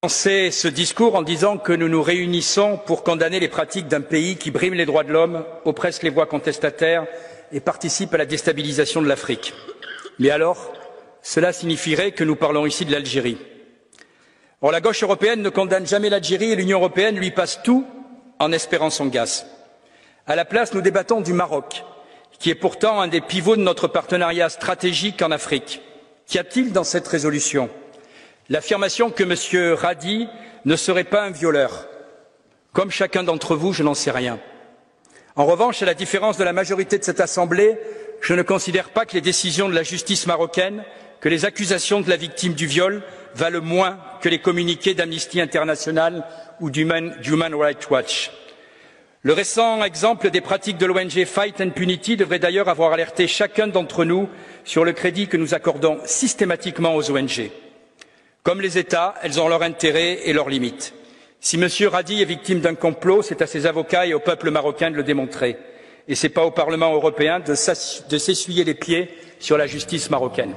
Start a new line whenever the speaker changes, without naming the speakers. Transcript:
Commencer ce discours en disant que nous nous réunissons pour condamner les pratiques d'un pays qui brime les droits de l'homme, oppresse les voix contestataires et participe à la déstabilisation de l'Afrique. Mais alors, cela signifierait que nous parlons ici de l'Algérie. Or, la gauche européenne ne condamne jamais l'Algérie et l'Union européenne lui passe tout en espérant son gaz. À la place, nous débattons du Maroc, qui est pourtant un des pivots de notre partenariat stratégique en Afrique. Qu'y a-t-il dans cette résolution? L'affirmation que M. Radi ne serait pas un violeur. Comme chacun d'entre vous, je n'en sais rien. En revanche, à la différence de la majorité de cette Assemblée, je ne considère pas que les décisions de la justice marocaine, que les accusations de la victime du viol valent moins que les communiqués d'Amnesty International ou d'Human Rights Watch. Le récent exemple des pratiques de l'ONG Fight Impunity devrait d'ailleurs avoir alerté chacun d'entre nous sur le crédit que nous accordons systématiquement aux ONG. Comme les États, elles ont leurs intérêts et leurs limites. Si M. Radi est victime d'un complot, c'est à ses avocats et au peuple marocain de le démontrer. Et ce n'est pas au Parlement européen de s'essuyer les pieds sur la justice marocaine.